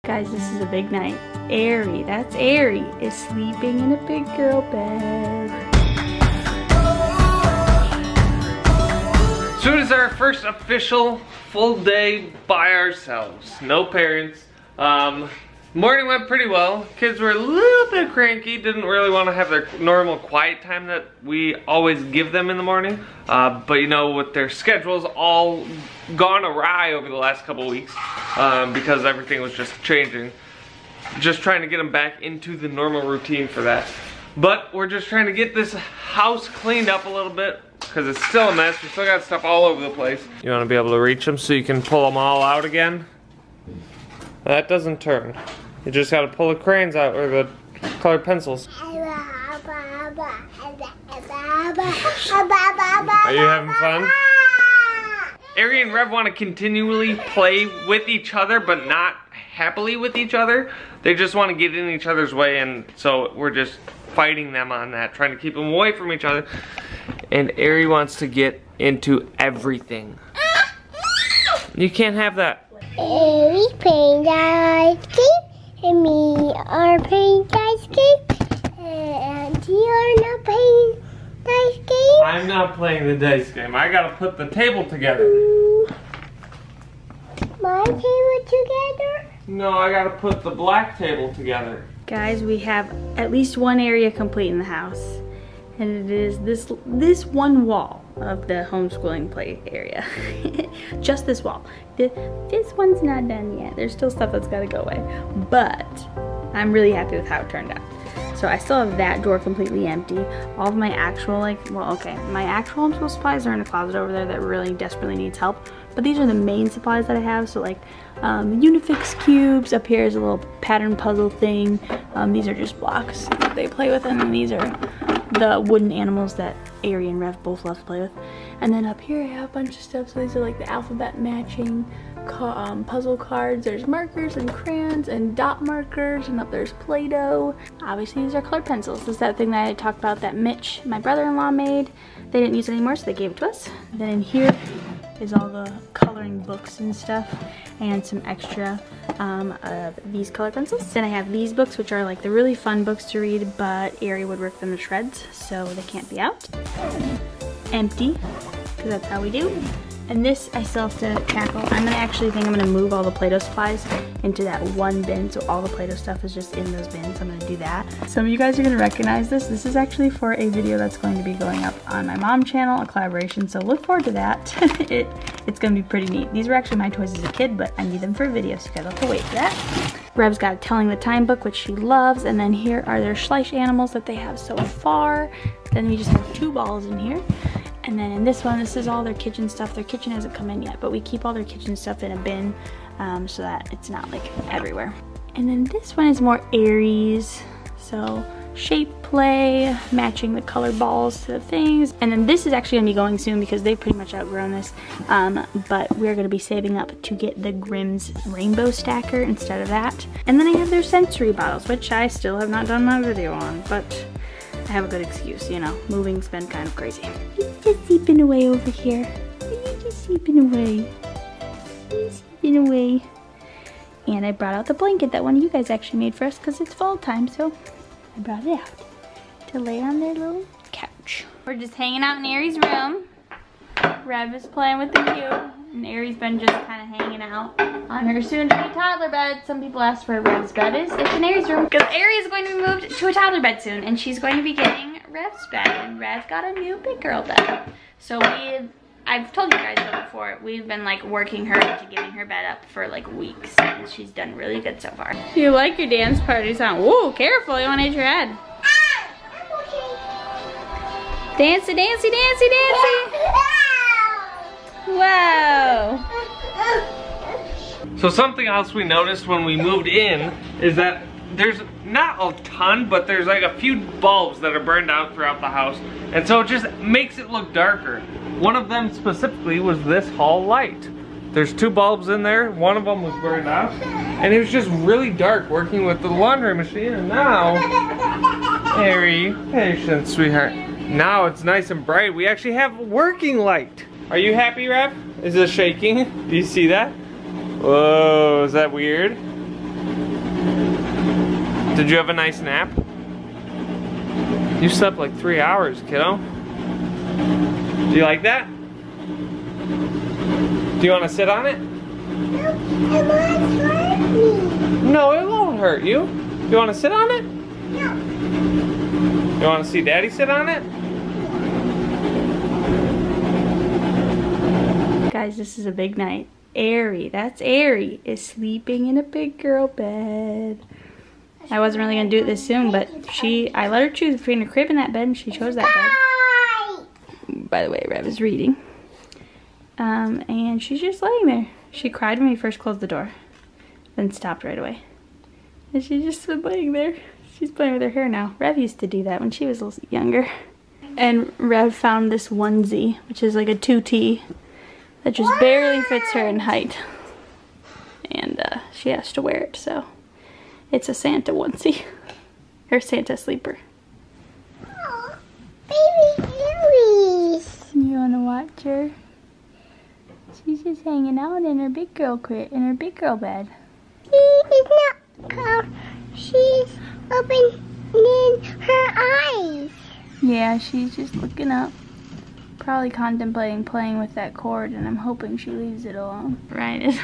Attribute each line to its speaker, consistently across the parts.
Speaker 1: Guys, this is a big night. Aerie, that's Aerie, is sleeping in a big girl bed.
Speaker 2: So it is our first official full day by ourselves. No parents. Morning went pretty well. Kids were a little bit cranky, didn't really want to have their normal quiet time that we always give them in the morning. But you know, with their schedules all gone awry over the last couple weeks, because everything was just changing. Just trying to get them back into the normal routine for that. But we're just trying to get this house cleaned up a little bit because it's still a mess. We still got stuff all over the place. You want to be able to reach them so you can pull them all out again? That doesn't turn. You just gotta pull the crayons out or the colored pencils. Are you having fun? Aerie and Rev want to continually play with each other, but not happily with each other. They just want to get in each other's way, and so we're just fighting them on that, trying to keep them away from each other. And Aerie wants to get into everything. You can't have that.
Speaker 3: Aerie's playing ice cream, and me are playing ice cream, and you are not playing dice game.
Speaker 2: I'm not playing the dice game. I gotta put the table together.
Speaker 3: My table together?
Speaker 2: No, I gotta put the black table together.
Speaker 1: Guys, we have at least one area complete in the house. And it is this one wall of the homeschooling play area. Just this wall. This one's not done yet. There's still stuff that's gotta go away. But I'm really happy with how it turned out. So I still have that door completely empty. All of my actual, my actual homeschool supplies are in a closet over there that really desperately needs help. But these are the main supplies that I have. So like Unifix cubes. Up here is a little pattern puzzle thing. These are just blocks that they play with, and then these are the wooden animals that Aerie and Rev both love to play with. And then up here I have a bunch of stuff. So these are like the alphabet matching puzzle cards. There's markers and crayons and dot markers, and up there's Play-Doh. Obviously these are colored pencils. This is that thing that I talked about that Mitch, my brother-in-law, made. They didn't use it anymore, so they gave it to us. Then in here is all the coloring books and stuff, and some extra of these color pencils. Then I have these books, which are like the really fun books to read, but Aerie would rip them to shreds, so they can't be out. Empty, because that's how we do. And this I still have to tackle. I'm gonna move all the Play-Doh supplies into that one bin, so all the Play-Doh stuff is just in those bins. I'm gonna do that. Some of you guys are gonna recognize this. This is actually for a video that's going to be going up on my mom channel, a collaboration, so look forward to that. It's gonna be pretty neat. These were actually my toys as a kid, but I need them for a video, so you guys have to wait for that. Rev's got a Telling the Time book, which she loves, and then here are their Schleich animals that they have so far. Then we just have 2 balls in here. And then in this one, this is all their kitchen stuff. Their kitchen hasn't come in yet, but we keep all their kitchen stuff in a bin so that it's not like everywhere. And then this one is more Aerie's. So shape play, matching the colored balls to the things. And then this is actually gonna be going soon because they've pretty much outgrown this. But we're gonna be saving up to get the Grimm's rainbow stacker instead of that. And then I have their sensory bottles, which I still have not done my video on, but I have a good excuse, you know, moving's been kind of crazy. He's just sleeping away over here. He's just sleeping away. He's sleeping away. And I brought out the blanket that one of you guys actually made for us because it's fall time, so I brought it out to lay on their little couch. We're just hanging out in Aerie's room. Rev is playing with the cube, and Aerie's been just kind of hanging out on her soon-to-be toddler bed. Some people asked where Rev's bed is. It's in Aerie's room because Aerie is going to be moved to a toddler bed soon, and she's going to be getting Rev's bed, and Rev got a new big girl bed. So I've told you guys that before, we've been like working her into getting her bed up for like weeks, and she's done really good so far. You like your dance parties, huh? Whoa, careful, you want to hit your head. Dancy, dancy, dancy, dancy. Whoa.
Speaker 2: So something else we noticed when we moved in is that there's not a ton, but there's like a few bulbs that are burned out throughout the house. And so it just makes it look darker. One of them specifically was this hall light. There's 2 bulbs in there. One of them was burned out. And it was just really dark working with the laundry machine. And now, Aerie, patience, sweetheart. Now it's nice and bright. We actually have a working light. Are you happy, Rev? Is it shaking? Do you see that? Whoa, is that weird? Did you have a nice nap? You slept like 3 hours, kiddo. Do you like that? Do you want to sit on it?
Speaker 3: No, it won't hurt me.
Speaker 2: No, it won't hurt you. You want to sit on it?
Speaker 3: No.
Speaker 2: You want to see Daddy sit on it?
Speaker 1: Guys, this is a big night. Aerie, that's Aerie, is sleeping in a big girl bed. I wasn't really gonna do it this soon, but I let her choose between a crib and that bed, and she chose that bed. By the way, Rev is reading. And she's just laying there. She cried when we first closed the door, then stopped right away. And she's just been laying there. She's playing with her hair now. Rev used to do that when she was a little younger. And Rev found this onesie, which is like a 2T, that just barely fits her in height. And she has to wear it, so it's a Santa onesie. Her Santa sleeper.
Speaker 3: Oh, baby Aries.
Speaker 1: You wanna watch her? She's just hanging out in her big girl bed.
Speaker 3: She is not cold. She's opening her eyes.
Speaker 1: Yeah, she's just looking up. Probably contemplating playing with that cord, and I'm hoping she leaves it alone. Right?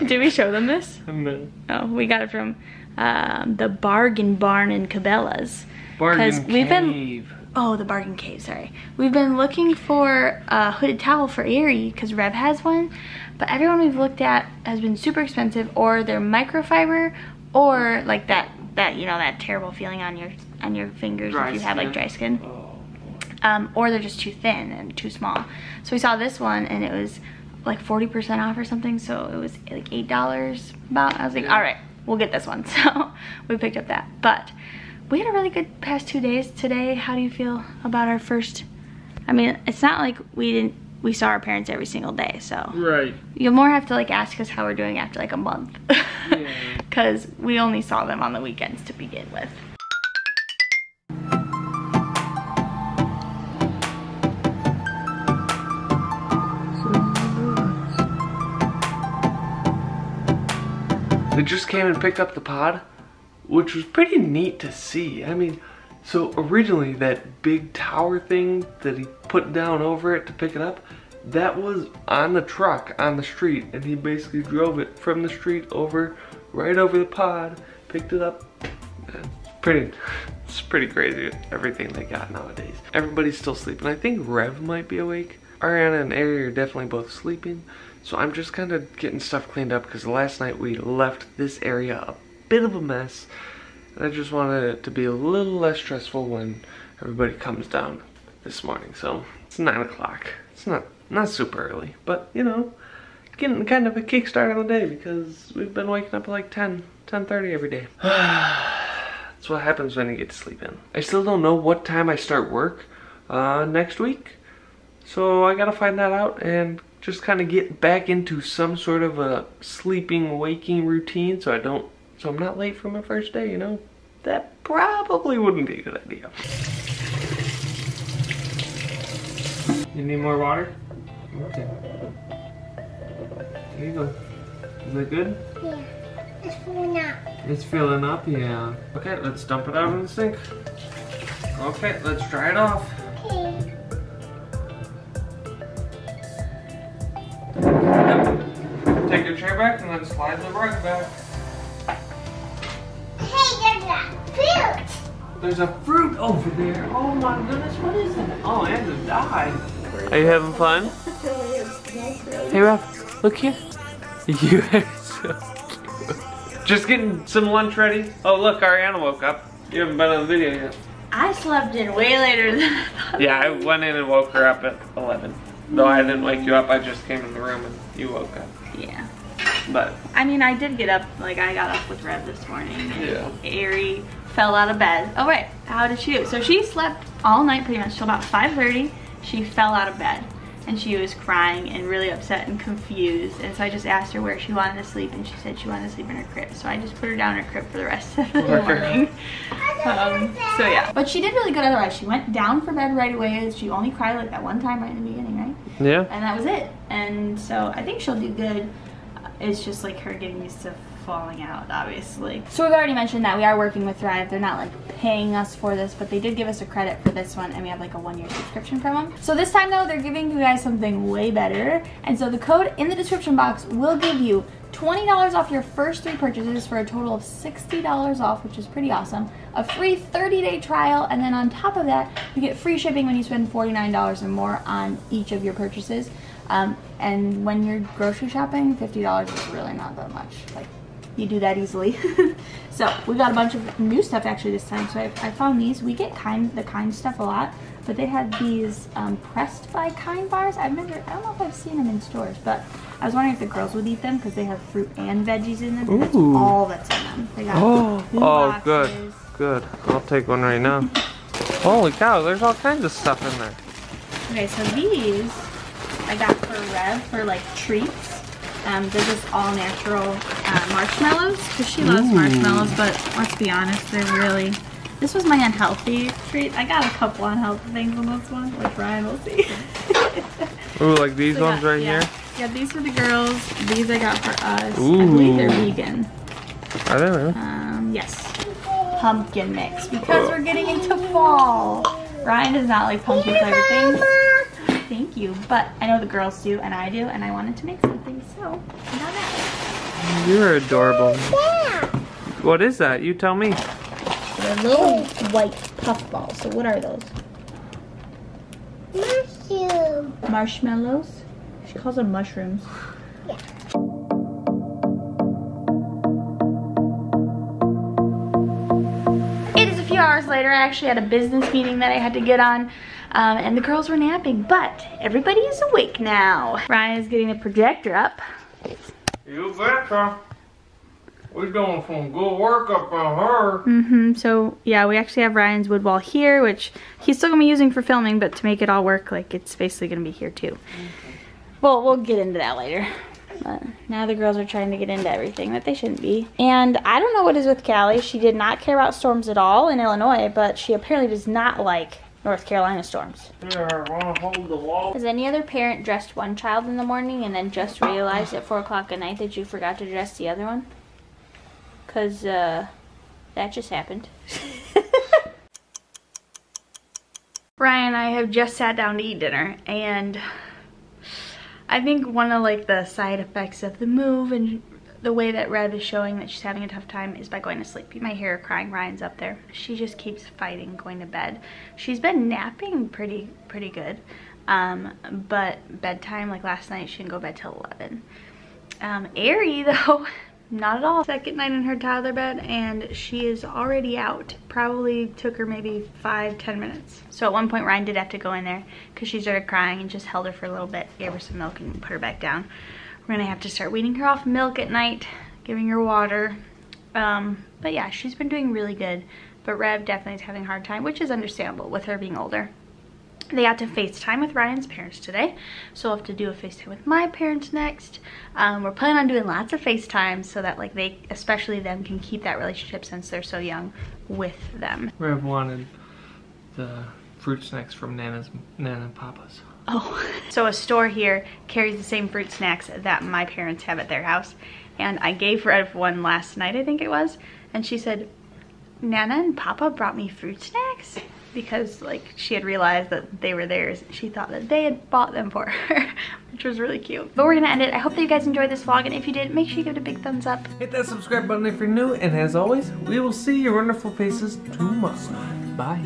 Speaker 1: Did we show them this?
Speaker 2: No.
Speaker 1: Oh, we got it from the Bargain Barn in Cabela's.
Speaker 2: Bargain Cave.
Speaker 1: The Bargain Cave, sorry. We've been looking for a hooded towel for Aerie because Rev has one, but everyone we've looked at has been super expensive, or they're microfiber, or like that you know, that terrible feeling on your fingers if you have like dry skin. Or they're just too thin and too small. So we saw this one and it was like 40% off or something, so it was like $8 about. I was like, all right, we'll get this one. So we picked up that. But we had a really good past 2 days today. How do you feel about our first? I mean, it's not like we saw our parents every single day, so
Speaker 2: Right.
Speaker 1: you'll more have to like ask us how we're doing after like a month.
Speaker 2: Yeah.
Speaker 1: Because we only saw them on the weekends to begin with.
Speaker 2: They just came and picked up the pod, which was pretty neat to see. I mean, so originally that big tower thing that he put down over it to pick it up, that was on the truck on the street, and he basically drove it from the street over, right over the pod, picked it up. It's pretty crazy, everything they got nowadays. Everybody's still sleeping. I think Rev might be awake. Ariana and Aerie are definitely both sleeping. So I'm just kind of getting stuff cleaned up because last night we left this area a bit of a mess. And I just wanted it to be a little less stressful when everybody comes down this morning. So it's 9 o'clock. It's not super early, but you know, getting kind of a kickstart on the day because we've been waking up at like 10:30 every day. That's what happens when you get to sleep in. I still don't know what time I start work next week. So I gotta find that out and just kind of get back into some sort of a sleeping, waking routine so I'm not late for my first day, you know? That probably wouldn't be a good idea. You need more water? Okay. Here you go. Is that good?
Speaker 3: Yeah, it's filling up.
Speaker 2: It's filling up, yeah. Okay, let's dump it out in the sink. Okay, let's dry it off.
Speaker 3: Okay.
Speaker 2: Take your chair back and then slide the rug back.
Speaker 3: Hey, there's a fruit.
Speaker 2: There's a fruit over there. Oh my goodness, what is that? Oh, and a dye. Are you having fun? Hey Rob, look here. You are so cute. Just getting some lunch ready. Oh look, Ariana woke up. You haven't been on the video yet.
Speaker 1: I slept in way later than I thought.
Speaker 2: Yeah, I went in and woke her up at 11. Though I didn't wake you up, I just came in the room and you woke up.
Speaker 1: Yeah.
Speaker 2: But
Speaker 1: I mean, I did get up, like I got up with Rev this morning. And
Speaker 2: yeah.
Speaker 1: Aerie fell out of bed. Oh wait, how did she do? So she slept all night pretty much till about 5:30. She fell out of bed and she was crying and really upset and confused. And so I just asked her where she wanted to sleep and she said she wanted to sleep in her crib. So I just put her down in her crib for the rest of the morning. So yeah. But she did really good otherwise. She went down for bed right away. She only cried like that one time right in the beginning, right?
Speaker 2: Yeah.
Speaker 1: And that was it. And so I think she'll do good. It's just like her getting used to falling out, obviously. So we've already mentioned that we are working with Thrive. They're not like paying us for this, but they did give us a credit for this one, and we have like a 1-year subscription from them. So this time though, they're giving you guys something way better. And so the code in the description box will give you $20 off your first 3 purchases for a total of $60 off, which is pretty awesome. A free 30-day trial, and then on top of that, you get free shipping when you spend $49 or more on each of your purchases. And when you're grocery shopping, $50 is really not that much. Like, you do that easily. So we got a bunch of new stuff actually this time. So I found these. We get the Kind stuff a lot, but they had these pressed by Kind bars. I don't know if I've seen them in stores, but I was wondering if the girls would eat them because they have fruit and veggies in them. And that's all that's in them. They got
Speaker 2: boxes. Good. I'll take one right now. Holy cow, there's all kinds of stuff in there.
Speaker 1: Okay, so these I got for Rev for like treats. They're just all natural marshmallows because she loves marshmallows, but let's be honest, they're really, this was my unhealthy treat. I got a couple unhealthy things on this one, which Ryan will see.
Speaker 2: Ooh, like these ones right here?
Speaker 1: Yeah, these for the girls. These I got for us. I believe they're vegan.
Speaker 2: Are they really?
Speaker 1: Yes. Pumpkin mix because we're getting into fall. Ryan does not like pumpkin flavored things. Thank you, but I know the girls do and I do, and I wanted to make something, so I got that.
Speaker 2: You're adorable. Yeah. What is that? You tell me.
Speaker 1: They're little white puff balls. So what are those? Marshmallows. She calls them mushrooms. Yeah. It is a few hours later. I actually had a business meeting that I had to get on. And the girls were napping, but everybody is awake now. Ryan is getting a projector up.
Speaker 2: You betcha. We're doing some good work up on her.
Speaker 1: So yeah, we actually have Ryan's wood wall here, which he's still gonna be using for filming, but to make it all work, like it's basically gonna be here too. Well, we'll get into that later. But now the girls are trying to get into everything that they shouldn't be. And I don't know what is with Callie. She did not care about storms at all in Illinois, but she apparently does not like North Carolina storms.
Speaker 2: Here, I want to hold the wall.
Speaker 1: Has any other parent dressed one child in the morning and then just realized at 4 o'clock at night that you forgot to dress the other one? Because that just happened. Ryan and I have just sat down to eat dinner, and I think one of like the side effects of the move and the way that Rev is showing that she's having a tough time is by going to sleep. You might hear her crying. Ryan's up there. She just keeps fighting going to bed. She's been napping pretty good, but bedtime, like last night, she didn't go to bed till 11. Aerie though, not at all. Second night in her toddler bed, and she is already out. Probably took her maybe 5-10 minutes. So at one point Ryan did have to go in there because she started crying, and just held her for a little bit, gave her some milk, and put her back down. We're gonna have to start weaning her off milk at night, giving her water. But yeah, she's been doing really good. But Rev definitely is having a hard time, which is understandable with her being older. They got to FaceTime with Ryan's parents today, so we'll have to do a FaceTime with my parents next. We're planning on doing lots of FaceTimes so that like they, especially them, can keep that relationship since they're so young with them.
Speaker 2: Rev wanted the fruit snacks from Nana and Papa's.
Speaker 1: Oh, so a store here carries the same fruit snacks that my parents have at their house, and I gave Rev one last night, I think it was, and she said, Nana and Papa brought me fruit snacks? Because like she had realized that they were theirs. She thought that they had bought them for her, which was really cute. But we're gonna end it. I hope that you guys enjoyed this vlog, and if you did, make sure you give it a big thumbs up.
Speaker 2: Hit that subscribe button if you're new, and as always, we will see your wonderful faces tomorrow. Bye.